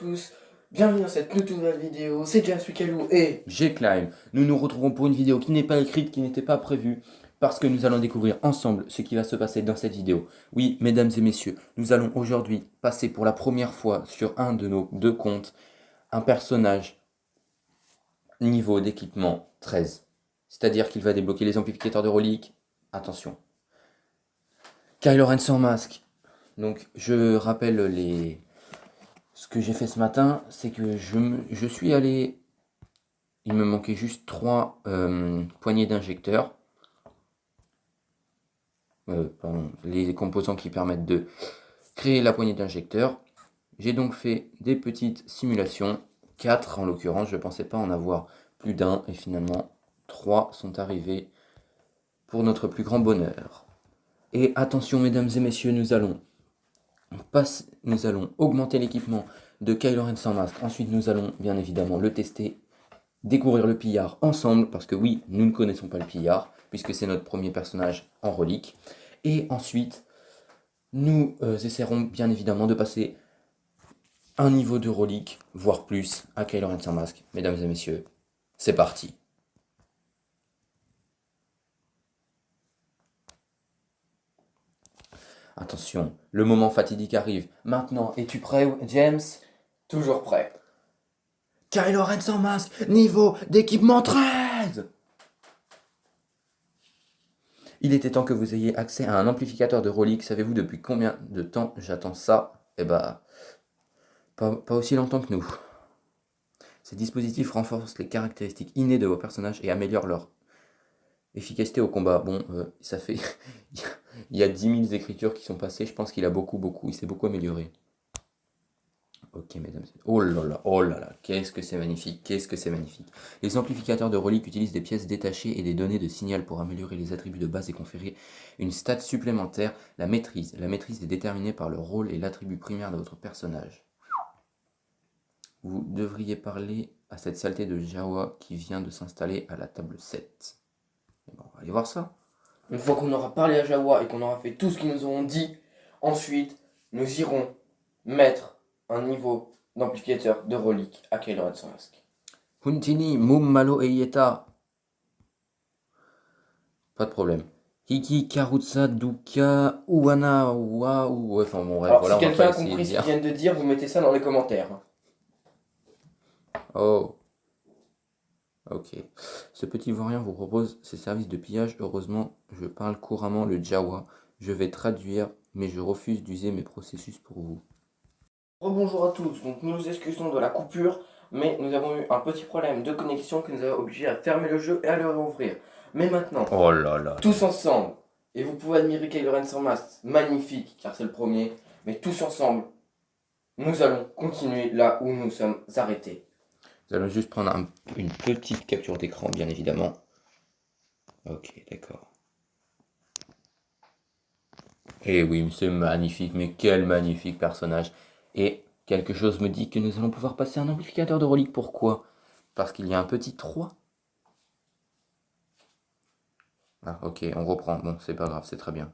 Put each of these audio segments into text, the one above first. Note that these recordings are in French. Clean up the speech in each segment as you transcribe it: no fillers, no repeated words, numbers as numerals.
tous, bienvenue dans cette toute nouvelle vidéo, c'est James Wicalou et G-Climb. Nous nous retrouvons pour une vidéo qui n'est pas écrite, qui n'était pas prévue, parce que nous allons découvrir ensemble ce qui va se passer dans cette vidéo. Oui, mesdames et messieurs, nous allons aujourd'hui passer pour la première fois sur un de nos deux comptes un personnage niveau d'équipement 13. C'est-à-dire qu'il va débloquer les amplificateurs de reliques. Attention. Kylo Ren sans masque. Donc je rappelle ce que j'ai fait ce matin, c'est que je suis allé. Il me manquait juste 3 poignées d'injecteurs. Pardon, les composants qui permettent de créer la poignée d'injecteurs. J'ai donc fait des petites simulations, 4 en l'occurrence, je ne pensais pas en avoir plus d'un, et finalement 3 sont arrivés pour notre plus grand bonheur. Et attention mesdames et messieurs, nous allons augmenter l'équipement de Kylo Ren sans masque. Ensuite nous allons bien évidemment le tester, découvrir le pillard ensemble, parce que oui, nous ne connaissons pas le pillard, puisque c'est notre premier personnage en relique. Et ensuite, nous essaierons bien évidemment de passer un niveau de relique, voire plus, à Kylo Ren sans masque. Mesdames et messieurs, c'est parti. Attention, le moment fatidique arrive. Maintenant, es-tu prêt, James? toujours prêt. Kylo Ren sans masque, niveau d'équipement 13! Il était temps que vous ayez accès à un amplificateur de reliques. Savez-vous depuis combien de temps j'attends ça? Eh bah, pas aussi longtemps que nous. Ces dispositifs renforcent les caractéristiques innées de vos personnages et améliorent leur efficacité au combat. Bon, ça fait... il y a 10 000 écritures qui sont passées. Je pense qu'il a il s'est beaucoup amélioré. Ok, mesdames. Oh là là, qu'est-ce que c'est magnifique, qu'est-ce que c'est magnifique. Les amplificateurs de reliques utilisent des pièces détachées et des données de signal pour améliorer les attributs de base et conférer une stat supplémentaire, la maîtrise. La maîtrise est déterminée par le rôle et l'attribut primaire de votre personnage. Vous devriez parler à cette saleté de Jawa qui vient de s'installer à la table 7. Et bon, on va aller voir ça. Une fois qu'on aura parlé à Jawa et qu'on aura fait tout ce qu'ils nous ont dit, ensuite nous irons mettre un niveau d'amplificateur de relique à Kylo Ren sans masque. Huntini, Mum Malo Eyeta. Pas de problème. Hiki, Karutsa, Duka, Uwana, Waouh. Ouais, enfin bon, bref, Alors voilà, si on va quelqu'un pas a essayer de compris ce qu'ils dire. viennent de dire, vous mettez ça dans les commentaires. Oh. Ok. Ce petit vaurien vous propose ses services de pillage. Heureusement, je parle couramment le Jawa. Je vais traduire, mais je refuse d'user mes processus pour vous. Rebonjour à tous, donc nous nous excusons de la coupure, mais nous avons eu un petit problème de connexion qui nous a obligés à fermer le jeu et à le rouvrir. Mais maintenant, Oh là là. tous ensemble, et vous pouvez admirer Kylo Ren sans masque, magnifique, car c'est le premier, mais tous ensemble, nous allons continuer là où nous sommes arrêtés. Nous allons juste prendre une petite capture d'écran, bien évidemment. Ok, d'accord. Et oui, c'est magnifique, mais quel magnifique personnage. Et quelque chose me dit que nous allons pouvoir passer un amplificateur de relique. Pourquoi? Parce qu'il y a un petit 3. Ah, ok, on reprend. Bon, c'est pas grave, c'est très bien.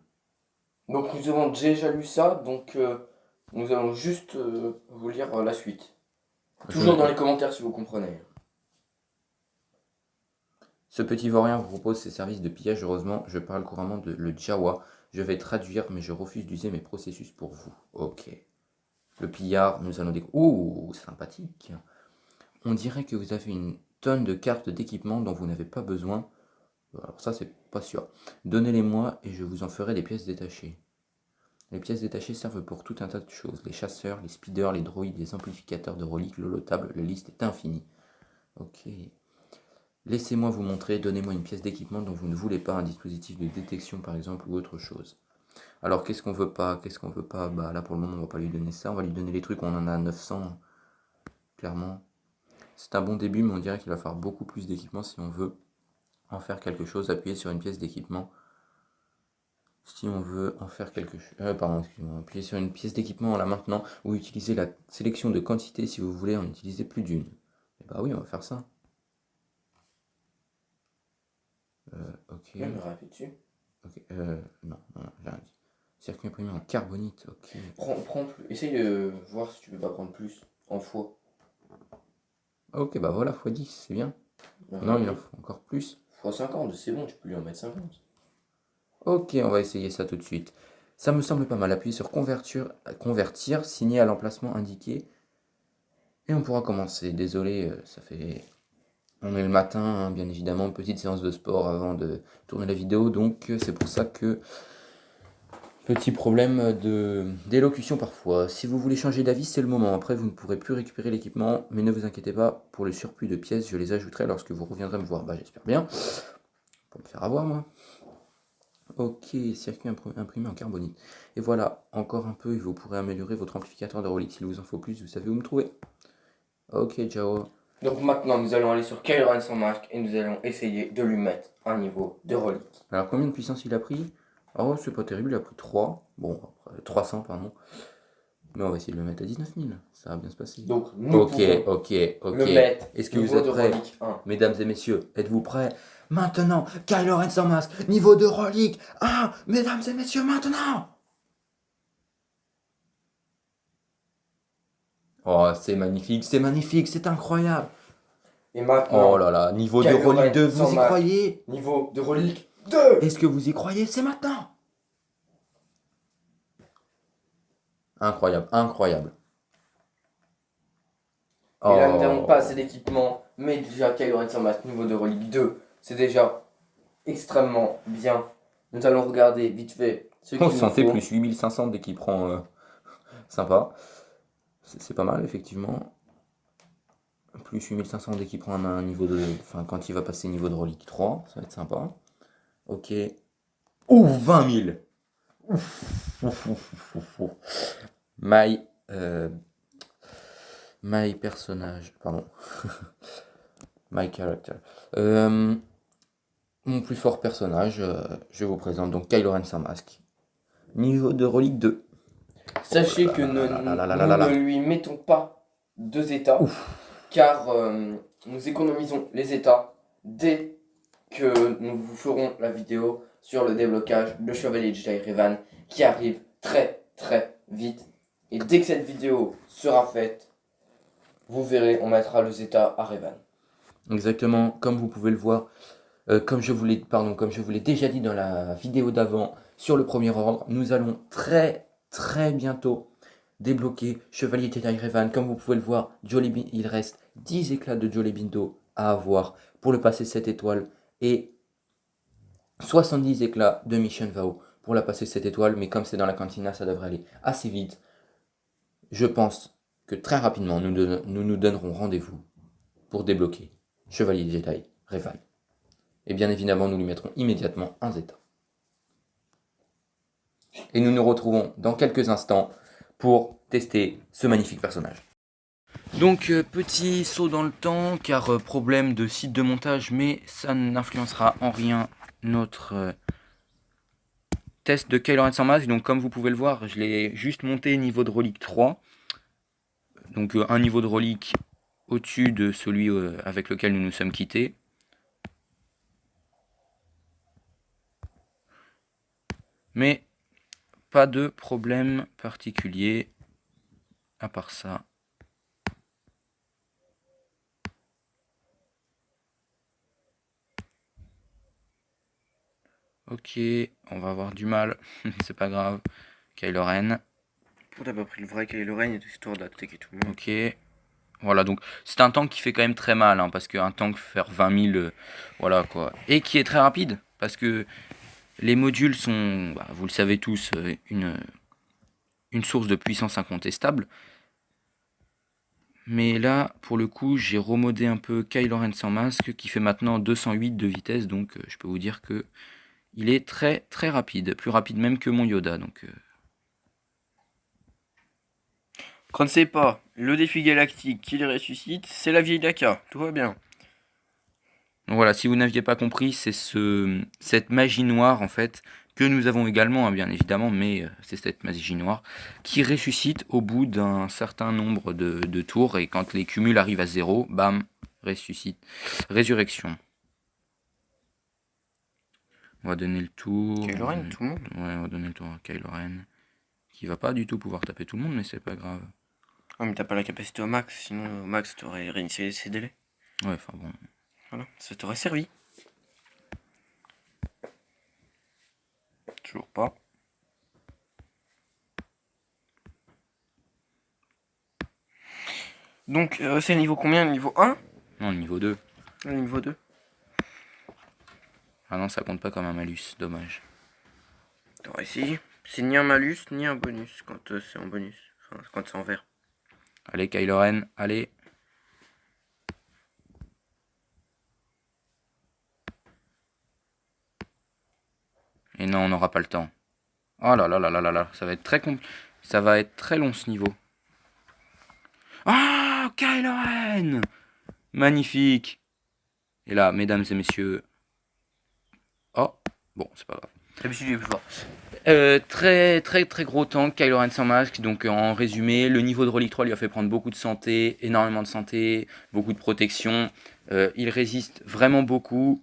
Donc nous avons déjà lu ça, donc nous allons juste vous lire la suite. Toujours dans les commentaires si vous comprenez. Ce petit vaurien vous propose ses services de pillage. Heureusement, je parle couramment le Jawa. Je vais traduire, mais je refuse d'user mes processus pour vous. Ok. Le pillard, nous allons découvrir. Ouh, sympathique. On dirait que vous avez une tonne de cartes d'équipement dont vous n'avez pas besoin. Alors ça, c'est pas sûr. Donnez-les-moi et je vous en ferai des pièces détachées. Les pièces détachées servent pour tout un tas de choses. Les chasseurs, les speeders, les droïdes, les amplificateurs de reliques, l'holotables, la liste est infinie. Ok. Laissez-moi vous montrer, donnez-moi une pièce d'équipement dont vous ne voulez pas, un dispositif de détection par exemple, ou autre chose. Alors qu'est-ce qu'on veut pas? Qu'est-ce qu'on veut pas? Bah là pour le moment on va pas lui donner ça, on va lui donner les trucs, on en a 900, clairement. C'est un bon début mais on dirait qu'il va falloir beaucoup plus d'équipement si on veut en faire quelque chose. Appuyer sur une pièce d'équipement. Si on veut en faire quelque chose... pardon, excusez-moi. Appuyer sur une pièce d'équipement là maintenant, ou utiliser la sélection de quantité si vous voulez en utiliser plus d'une. Et bah oui, on va faire ça. Ok. Même me rappeler dessus. Ok, non, j'ai rien dit. Circuit imprimé en carbonite, ok. Prends plus. Essaye de voir si tu peux pas prendre plus. en fois. Ok, bah voilà, x10, c'est bien. Non, il en faut encore plus. Fois 50, c'est bon, tu peux lui en mettre 50. Ok, on va essayer ça tout de suite. Ça me semble pas mal. Appuyez sur convertir, signer à l'emplacement indiqué. Et on pourra commencer. Désolé, ça fait... On est le matin, hein, bien évidemment, petite séance de sport avant de tourner la vidéo. Donc c'est pour ça que... Petit problème d'élocution parfois. Si vous voulez changer d'avis, c'est le moment. Après, vous ne pourrez plus récupérer l'équipement. Mais ne vous inquiétez pas, pour le surplus de pièces, je les ajouterai lorsque vous reviendrez me voir. Bah j'espère bien. Pour me faire avoir, moi. Ok, circuit imprimé en carbonite. Et voilà, encore un peu et vous pourrez améliorer votre amplificateur de Rolex. S'il vous en faut plus, vous savez où me trouver. Ok, ciao. Donc maintenant, nous allons aller sur Kylo Ren sans masque et nous allons essayer de lui mettre un niveau de relique. Alors, combien de puissance il a pris? Oh, c'est pas terrible, il a pris 3. Bon, après, 300, pardon. Mais on va essayer de le mettre à 19 000. Ça va bien se passer. Donc nous pouvons ok. le mettre Est-ce que vous niveau êtes de prêts? relique 1. Mesdames et messieurs, êtes-vous prêts? Maintenant, Kylo Ren sans masque, niveau de relique 1. Mesdames et messieurs, maintenant! Oh, c'est magnifique, c'est incroyable. Et maintenant, Oh là là, niveau de Kylo Ren relique 2, sans vous y masque. croyez? Niveau de relique 2. Est-ce que vous y croyez? C'est maintenant! Incroyable, incroyable. Et là, nous n'avons pas assez d'équipement, mais déjà Kylo Ren sans masque, niveau de relique 2, c'est déjà extrêmement bien. Nous allons regarder vite fait ce qu'il On nous santé faut. plus 8500 dès qu'il prend. Sympa. C'est pas mal, effectivement. Plus 8500 dès qu'il prend un niveau de. Enfin, quand il va passer niveau de relique 3, ça va être sympa. Ok. Ouh, 20 000! Ouf. My personnage. Pardon. My character. Mon plus fort personnage, je vous présente donc Kylo Ren sans masque. Niveau de relique 2. Sachez que nous ne lui mettons pas 2 états, car nous économisons les états dès que nous vous ferons la vidéo sur le déblocage de Chevalier Jedi Revan qui arrive très vite. Et dès que cette vidéo sera faite, vous verrez, on mettra les états à Revan. Exactement, comme vous pouvez le voir, comme je vous l'ai déjà dit dans la vidéo d'avant sur le premier ordre, nous allons très bientôt débloquer Chevalier Jedi Revan. Comme vous pouvez le voir, il reste 10 éclats de Jolly Bindo à avoir pour le passer 7 étoiles et 70 éclats de Mission Vao pour la passer 7 étoiles. Mais comme c'est dans la cantina, ça devrait aller assez vite. Je pense que très rapidement, nous donnerons rendez-vous pour débloquer Chevalier Jedi Revan. Et bien évidemment, nous lui mettrons immédiatement un Zeta. Et nous nous retrouvons dans quelques instants pour tester ce magnifique personnage. Donc, petit saut dans le temps, car problème de site de montage, mais ça n'influencera en rien notre test de Kylo Ren sans masque. Donc, comme vous pouvez le voir, je l'ai juste monté niveau de relique 3. Donc, un niveau de relique au-dessus de celui avec lequel nous nous sommes quittés. Mais pas de problème particulier à part ça. Ok, on va avoir du mal, c'est pas grave. Kylo Ren. Pourquoi t'as pas pris le vrai Kylo Ren et histoire d'attaquer tout le monde? Ok. Voilà, donc c'est un tank qui fait quand même très mal, hein, parce qu'un tank faire 20 000, voilà quoi. Et qui est très rapide, parce que les modules sont, bah, vous le savez tous, une source de puissance incontestable. Mais là, pour le coup, j'ai remodé un peu Kylo Ren sans masque, qui fait maintenant 208 de vitesse, donc je peux vous dire que il est très rapide, plus rapide même que mon Yoda, donc... Je ne sais pas, le défi galactique qui les ressuscite, c'est la vieille Daka, tout va bien. Donc voilà, si vous n'aviez pas compris, c'est cette magie noire en fait, que nous avons également, hein, bien évidemment, mais c'est cette magie noire qui ressuscite au bout d'un certain nombre de tours, et quand les cumuls arrivent à 0, bam, ressuscite. Résurrection. On va donner le tour. Kylo Ren, tout le monde. Ouais, on va donner le tour à Kylo Ren, qui va pas du tout pouvoir taper tout le monde, mais c'est pas grave. Ah, mais t'as pas la capacité au max, sinon au max t'aurais réinitialisé ces délais. Ouais, enfin bon. Voilà, ça t'aurait servi. Toujours pas. Donc, c'est le niveau combien? Le niveau 1? Non, le niveau 2. Le niveau 2. Ah non, ça compte pas comme un malus, dommage. T'aurais essayé. C'est ni un malus, ni un bonus quand c'est en bonus. Enfin, quand c'est en vert. Allez, Kylo Ren, allez. Et non, on n'aura pas le temps. Oh là là là là là là, ça va être ça va être très long ce niveau. Ah, Kylo Ren! Magnifique! Et là, mesdames et messieurs... Oh, bon, c'est pas grave. D'habitude, il est plus fort. Très très très gros tank, Kylo Ren sans masque. Donc en résumé, le niveau de Relique 3 lui a fait prendre beaucoup de santé, énormément de santé, beaucoup de protection. Il résiste vraiment beaucoup.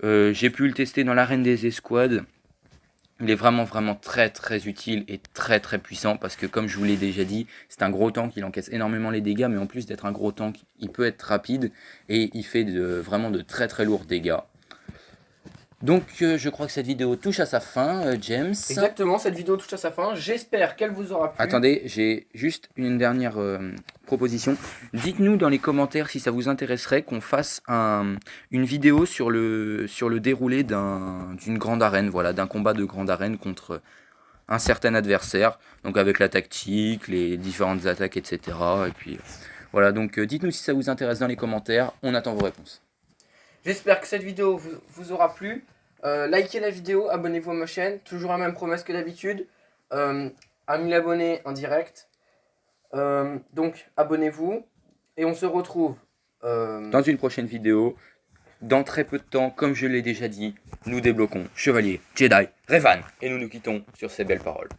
J'ai pu le tester dans l'arène des escouades. Il est vraiment très très utile et très très puissant parce que comme je vous l'ai déjà dit, c'est un gros tank, il encaisse énormément les dégâts, mais en plus d'être un gros tank, il peut être rapide et il fait vraiment de très très lourds dégâts. Donc je crois que cette vidéo touche à sa fin, James. Exactement, cette vidéo touche à sa fin. J'espère qu'elle vous aura plu. Attendez, j'ai juste une dernière proposition. Dites-nous dans les commentaires si ça vous intéresserait qu'on fasse une vidéo sur le déroulé d'une grande arène, voilà, d'un combat de grande arène contre un certain adversaire, donc avec la tactique, les différentes attaques, etc. Et puis voilà, donc dites-nous si ça vous intéresse dans les commentaires, on attend vos réponses. J'espère que cette vidéo vous aura plu. Likez la vidéo, abonnez-vous à ma chaîne. Toujours la même promesse que d'habitude. À 1000 abonnés en direct. Donc abonnez-vous. Et on se retrouve dans une prochaine vidéo. Dans très peu de temps, comme je l'ai déjà dit, nous débloquons Chevalier, Jedi, Revan. Et nous nous quittons sur ces belles paroles.